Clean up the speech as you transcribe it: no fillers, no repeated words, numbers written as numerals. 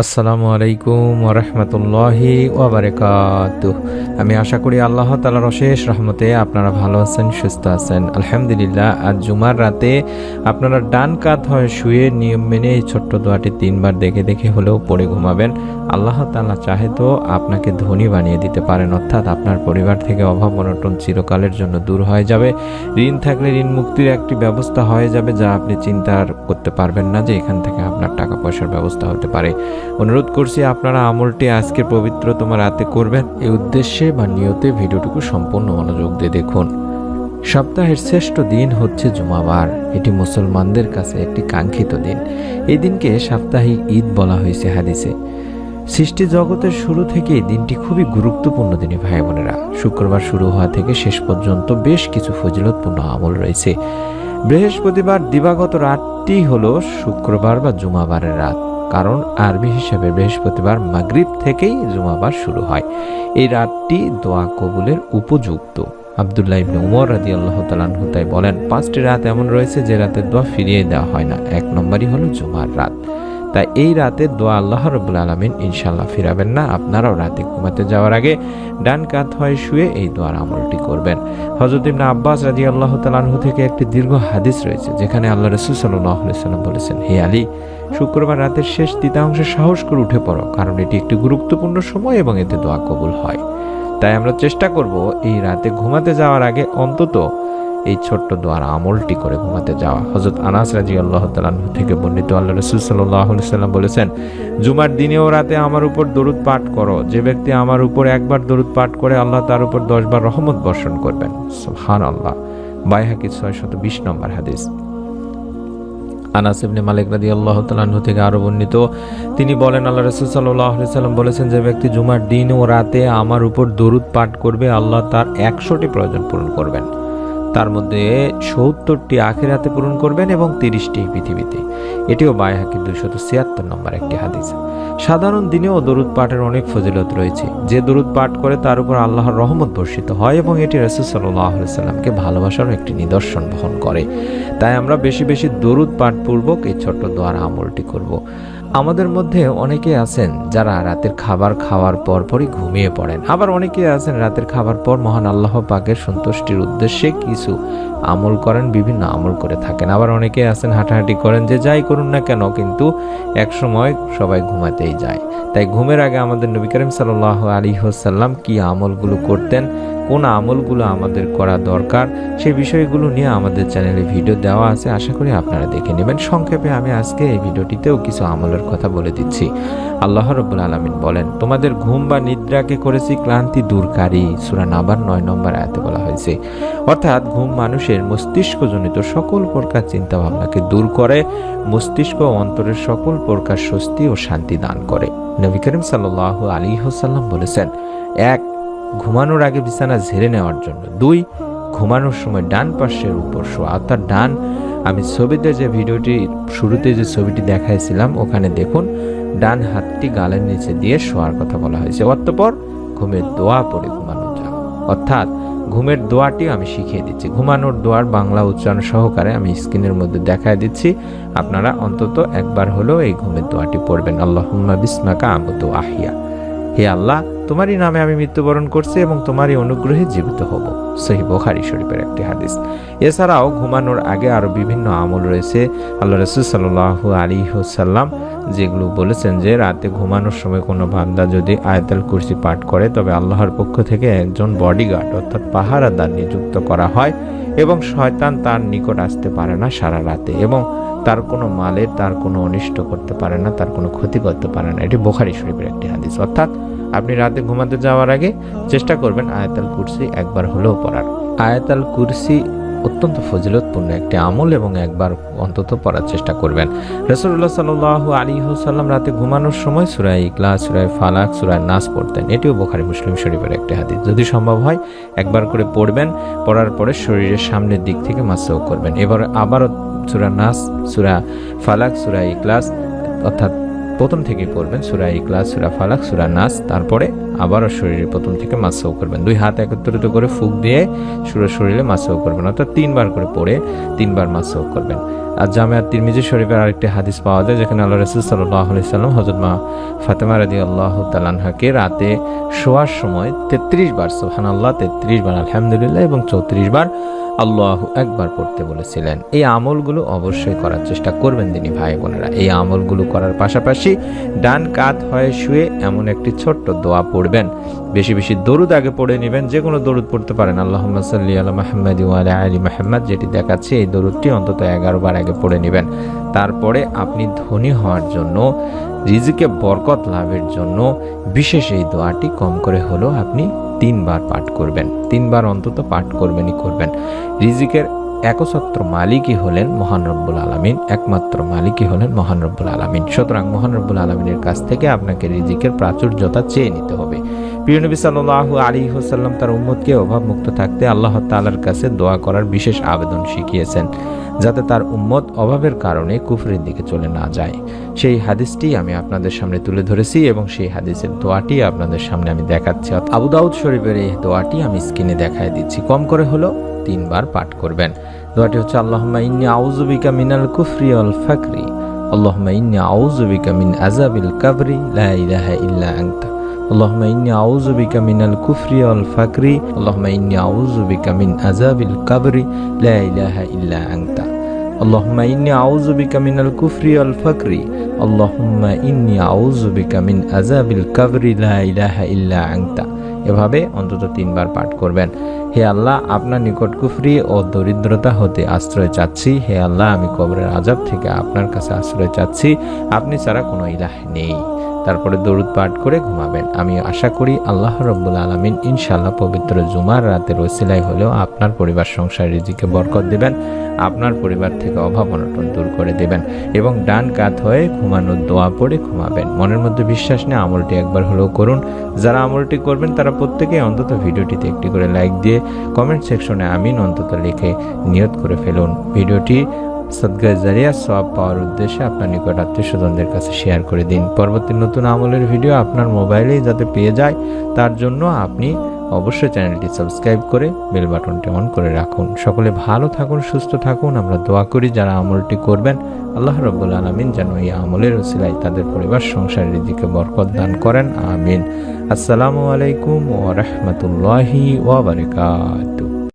আসসালামু আলাইকুম ওয়া রাহমাতুল্লাহি ওয়া বারাকাতুহু। আমি আশা করি আল্লাহ তাআলার অশেষ রহমতে আপনারা ভালো আছেন, সুস্থ আছেন। আলহামদুলিল্লাহ। আজ জুমার রাতে আপনারা ডান কাত হয়ে শুয়ে নিয়ম মেনে এই ছোট্ট দোয়াটি 3 বার দেখে দেখে হলেও পড়ে ঘুমাবেন। আল্লাহ তাআলা চাহে তো আপনাকে ধনী বানিয়ে দিতে পারেন, অর্থাৎ আপনার পরিবার থেকে অভাব অনটন চিরকালের জন্য দূর হয়ে যাবে। ঋণ থাকলে ঋণ মুক্তির একটি ব্যবস্থা হয়ে যাবে, যা আপনি চিন্তা করতে পারবেন না যে এখান থেকে আপনার টাকা পয়সার ব্যবস্থা হতে পারে। অনুরোধ করছি আপনারা আমলটি আজকের পবিত্রতম রাতে করবেন। এই উদ্দেশ্যে বা নিয়তে ভিডিওটুকু সম্পূর্ণ মনোযোগ দিয়ে দেখুন। সপ্তাহের শ্রেষ্ঠ দিন হচ্ছে জুমাবার। এটি মুসলমানদের কাছে একটি কাঙ্ক্ষিত দিন। এই দিনকে সাপ্তাহিক ঈদ বলা হয়েছে হাদিসে। সৃষ্টি জগতের শুরু থেকে এই দিনটি খুবই গুরুত্বপূর্ণ দিনে ভাই বোনেরা। শুক্রবার শুরু হওয়া থেকে শেষ পর্যন্ত বেশ কিছু ফজিলতপূর্ণ আমল রয়েছে। বৃহস্পতিবার দিবাগত রাতটি হলো শুক্রবার বা জুমাবারের রাত, কারণ আরবি হিসাবে বৃহস্পতিবার মাগরিব থেকেই জুমাবার শুরু হয়। এই রাতটি দোয়া কবুলের উপযুক্ত। আব্দুল্লাহ ইবনে উমর রাদিয়াল্লাহু তাআলা আনহু তাই বলেন, 5টি রাত এমন রয়েছে যে রাতের দোয়া ফিরিয়ে দেওয়া হয় না। 1 নম্বরই হলো জুমার রাত। তাই এই রাতের দোয়া আল্লাহ রাব্বুল আলামিন ইনশাআল্লাহ ফিরাবেন না। আপনারাও রাতে ঘুমাতে যাওয়ার আগে ডান কাত হয়ে শুয়ে এই দোয়ার আমলটি করবেন। হযরত ইবনে আব্বাস রাদিয়াল্লাহু তাআলা আনহু থেকে একটি দীর্ঘ হাদিস রয়েছে, যেখানে আল্লাহ রাসূল সাল্লাল্লাহু আলাইহি সাল্লাম বলেছেন, হে আলী, শুক্রবার রাতের শেষ তৃতীয়াংশে সাহস করে উঠে পড়ো, কারণ এটি একটি গুরুত্বপূর্ণ সময় এবং এতে দোয়া কবুল হয়। তাই আমরা চেষ্টা করব এই রাতে ঘুমাতে যাওয়ার আগে অন্তত এই ছোট্ট দোয়ার আমলটি করে ঘুমাতে যাওয়া। হযরত আনাস রাদিয়াল্লাহু তাআলা আনহু থেকে বর্ণিত, আল্লাহ রাসূল সাল্লাল্লাহু আলাইহি সাল্লাম বলেছেন, জুমার দিনে ও রাতে আমার উপর দরুদ পাঠ করো। যে ব্যক্তি আমার উপর একবার দরুদ পাঠ করে, আল্লাহ তার উপর 10 বার রহমত বর্ষণ করবেন। সুবহানাল্লাহ। বাইহাকী 620 নম্বর হাদিস। আনাস ইবনে মালিক রাদিয়াল্লাহু তাআলা আনহু থেকে আরো বর্ণিত, তিনি বলেন, আল্লাহ রাসূল সাল্লাল্লাহু আলাইহি সাল্লাম বলেছেন, যে ব্যক্তি জুমার দিন ও রাতে আমার উপর দরুদ পাঠ করবে, আল্লাহ তার 100টি প্রয়োজন পূরণ করবেন। তার মধ্যে 70টি আখিরাতে পূরণ করবেন এবং 30টি পৃথিবীতে। এটিও বাইহাকী 276 নম্বর একটি হাদিস। সাধারণ দিনেও দরুদ পাঠের অনেক ফজিলত রয়েছে। যে দরুদ পাঠ করে তার উপর আল্লাহর রহমত বর্ষিত হয় এবং এটি রাসূল সাল্লাল্লাহু আলাইহি সাল্লামকে ভালোবাসার একটি নিদর্শন বহন করে। তাই আমরা বেশি বেশি দরুদ পাঠ পূর্বক এই ছোট্ট দোয়ার আমলটি করব। আমাদের মধ্যে অনেকে আছেন যারা রাতের খাবার খাওয়ার পরপরই ঘুমিয়ে পড়েন। আবার অনেকে আছেন রাতের খাবার পর মহান আল্লাহ পাকের সন্তুষ্টির উদ্দেশ্যে কিছু আমল করেন, বিভিন্ন আমল করে থাকেন। আবার অনেকে আছেন হাঁটাহাঁটি করেন, যে যাই করুন না কেন কিন্তু এক সময় সবাই ঘুমাতেই যায়। তাই ঘুমের আগে আমাদের নবী করিম সাল্লাল্লাহু আলাইহি ওয়াসাল্লাম কি আমলগুলো করতেন, কোন আমলগুলো আমাদের করা দরকার, সেই বিষয়গুলো নিয়ে আমাদের চ্যানেলে ভিডিও দেওয়া আছে। আশা করি আপনারা দেখে নেবেন। সংক্ষেপে আমি আজকে এই ভিডিওটিতেও কিছু আমলের কথা বলে দিচ্ছি। আল্লাহ রাব্বুল আলামিন বলেন, তোমাদের ঘুম বা নিদ্রাকে করেছি ক্লান্তি দূরকারী। সূরা নাবার 9 নম্বর আয়াতে বলা হয়েছে। অর্থাৎ ঘুম মানুষের মস্তিষ্কজনিত সকল প্রকার চিন্তা ভাবনাকে দূর করে, মস্তিষ্ক ও অন্তরের সকল প্রকার স্বস্তি ও শান্তি দান করে। নবী করিম সাল্লাল্লাহু আলাইহি ওয়াসাল্লাম বলেছেন, 1. ঘুমানোর আগে বিছানা ঝেড়ে নেওয়ার জন্য। 2. ঘুমানোর সময় ডান পাশের উপর শোয়া, অর্থাৎ ডান, আমি ছবিতে যে ভিডিওটি শুরুতে যে ছবিটি দেখাইছিলাম ওখানে দেখুন, ডান হাতটি গালের নিচে দিয়ে শোয়ার কথা বলা হয়েছে। অতঃপর ঘুমের দোয়া পড়ে ঘুমানো যাও। অর্থাৎ ঘুমের দোয়াটি আমি শিখিয়ে দিচ্ছি। ঘুমানোর দোয়ার বাংলা উচ্চারণ সহকারে আমি স্ক্রিনের মধ্যে দেখায় দিচ্ছি। আপনারা অন্তত একবার হলেও এই ঘুমের দোয়াটি পড়বেন। আল্লাহুম্মা বিসমাকা আমুতু আহিয়া। হে আল্লাহ, তোমারই নামে আমি মৃত্যুবরণ করছি এবং তোমারই অনুগ্রহে জীবিত হব। সহিহ বুখারী শরীফের একটি হাদিস। এছাড়াও ঘুমানোর আগে আরো বিভিন্ন আমল রয়েছে। আল্লাহ রাসূল সাল্লাল্লাহু আলাইহি ওয়াসাল্লাম যেগুলো বলেছেন, যে রাতে ঘুমানোর সময় কোনো বান্দা যদি আয়াতুল কুরসি পাঠ করে, তবে আল্লাহর পক্ষ থেকে একজন বডিগার্ড অর্থাৎ পাহারাদার নিযুক্ত করা হয় এবং শয়তান তার নিকট আসতে পারে না সারা রাতে, এবং তার কোনো মালে তার কোনো অনিষ্ট করতে পারে না, তার কোনো ক্ষতি করতে পারে না। এটি বুখারী শরীফের একটি হাদিস। অর্থাৎ আপনি রাতে ঘুমাতে যাওয়ার আগে চেষ্টা করবেন আয়াতুল কুরসি একবার হলেও পড়ার। আয়াতুল কুরসি অত্যন্ত ফজিলতপূর্ণ একটি আমল এবং একবার অন্তত পড়ার চেষ্টা করবেন। রাসূলুল্লাহ সাল্লাল্লাহু আলাইহি ওয়াসাল্লাম রাতে ঘুমানোর সময় সূরা ইখলাস, সূরা ফালাক, সূরা নাস পড়তেন। এটিও বুখারী মুসলিম শরীফের একটি হাদিস। যদি সম্ভব হয় একবার করে পড়বেন। পড়ার পরে শরীরের সামনের দিক থেকে মাসহ করবেন। এবার আবারও সূরা নাস, সূরা ফালাক, সূরা ইখলাস, অর্থাৎ প্রথম থেকেই পড়বেন সূরা ইখলাস, সূরা ফালাক, সূরা নাস, তারপরে আবারও শরীরের প্রথম থেকে মাসহ করবেন। 2 হাত একত্রিত করে ফুঁক দিয়ে শরীরে মাসহ করবেন, অর্থাৎ 3 বার করে পড়ে 3 বার মাসহ করবেন। আর জামিয়া তিরমিজি শরীফের আরেকটি হাদিস পাওয়া যায়, যেখানে আল্লাহ রাসূল সাল্লাল্লাহু আলাইহি সাল্লাম হযরত মা ফাতেমা রাদিয়াল্লাহু তাআলা আনহাকে রাতে শোয়ার সময় 33 বার সুবহানাল্লাহ, 33 বার আলহামদুলিল্লাহ এবং 34 বার আল্লাহু আকবার পড়তে বলেছিলেন। এই আমলগুলো অবশ্যই করার চেষ্টা করবেন দিনী ভাই বোনেরা। এই আমলগুলো করার পাশাপাশি ডান কাত হয়ে শুয়ে এমন একটি ছোট্ট দোয়া পড়বেন। বেশি বেশি দরুদ আগে পড়ে নেবেন, যে কোনো দরুদ পড়তে পারেন। আল্লাহুম্মা সাল্লি আলা মুহাম্মাদ ওয়া আলা আলি মুহাম্মাদ যেটি দেখাচ্ছে, এই দরুদটি অন্তত 11 বার আগে পড়ে নেবেন। তারপরে আপনি ধনী হওয়ার জন্য, রিজিকে বরকত লাভের জন্য বিশেষ এই দোয়াটি কম করে হলেও আপনি 3 বার পাঠ করবেন। 3 বার অন্তত পাঠ করবেনই করবেন। রিজিকের একচ্ছত্র মালিকই হলেন মহান রব্বুল আলামিন, একমাত্র মালিকই হলেন মহান রব্বুল আলামিন। সুতরাং মহান রব্বুল আলামিনের কাছ থেকে আপনাকে রিজিকের প্রাচুর্যতা চেয়ে নিতে হবে। প্রিয় নবী সাল্লাল্লাহু আলাইহি ওয়াসাল্লাম তার উম্মতকে অভাবমুক্ত থাকতে আল্লাহ তাআলার কাছে দোয়া করার বিশেষ আবেদন শিখিয়েছেন, যাতে তার উম্মত অভাবের কারণে কুফরের দিকে চলে না যায়। সেই হাদিসটি আমি আপনাদের সামনে তুলে ধরেছি এবং সেই হাদিসের দোয়াটি আপনাদের সামনে আমি দেখাচ্ছি। আবু দাউদ শরীফের এই দোয়াটি আমি স্ক্রিনে দেখায় দিচ্ছি। কম করে হলো 3 বার পাঠ করবেন। দোয়াটি হচ্ছে আল্লাহুম্মা ইন্নী আউযু বিকা মিনাল কুফরি ওয়াল ফাকরি, আল্লাহুম্মা ইন্নী আউযু বিকা মিন আযাবিল কাবরি, লা ইলাহা ইল্লা আনতা, আল্লাহুম্মা ইন্নী আউযু বিকা মিনাল কুফরি ওয়াল ফাকরি, আল্লাহুম্মা ইন্নী আউযু বিকা মিন আযাবিল কাবরি, লা ইলাহা ইল্লা আনতা, আল্লাহুম্মা ইন্নী আউযু বিকা মিনাল কুফরি ওয়াল ফাকরি, আল্লাহুম্মা ইন্নী আউযু বিকা মিন আযাবিল কাবরি, লা ইলাহা ইল্লা আনতা। এভাবে অন্তত 3 বার পাঠ করবেন। হে আল্লাহ, আপনার নিকট কুফরি ও দরিদ্রতা হতে আশ্রয় চাচ্ছি। হে আল্লাহ, আমি কবরের আযাব থেকে আপনার কাছে আশ্রয় চাচ্ছি। আপনি ছাড়া কোনো ইলাহ নেই। তারপরে দরুদ পাঠ করে ঘুমাবেন। আমি আশা করি আল্লাহ রাব্বুল আলামিন ইনশাআল্লাহ পবিত্র জুমার রাতের ওসিলায় হলেও আপনার পরিবার সংসার রিজিকে বরকত দিবেন, আপনার পরিবার থেকে অভাব অনটন দূর করে দেবেন এবং ডান কাত হয়ে ঘুমানোর দোয়া পড়ে ঘুমাবেন। মনের মধ্যে বিশ্বাস নিয়ে আমলটি একবার হলেও করুন। যারা আমলটি করবেন তারা প্রত্যেকেই অন্তত ভিডিওটিতে একটি করে লাইক দিয়ে কমেন্ট সেকশনে আমিন অন্তত লিখে নিয়ত করে ফেলুন। ভিডিওটি সদকা জারিয়া সওয়াব পাওয়ার উদ্দেশ্যে আপনার নিকট আত্মীয়স্বজনদের কাছে শেয়ার করে দিন। পরবর্তী নতুন আমলের ভিডিও আপনার মোবাইলেই যাতে পেয়ে যায়, তার জন্য আপনি অবশ্যই চ্যানেলটি সাবস্ক্রাইব করে বেল বাটনটি অন করে রাখুন। সকলে ভালো থাকুন, সুস্থ থাকুন। আমরা দোয়া করি যারা আমলটি করবেন আল্লাহ রাব্বুল আলামিন যেন এই আমলের ওসিলায় তাদের পরিবার সংসার রিজিকে বরকত দান করেন। আমিন। আসসালামু আলাইকুম ওয়া রাহমাতুল্লাহি ওয়া বারাকাতুহু।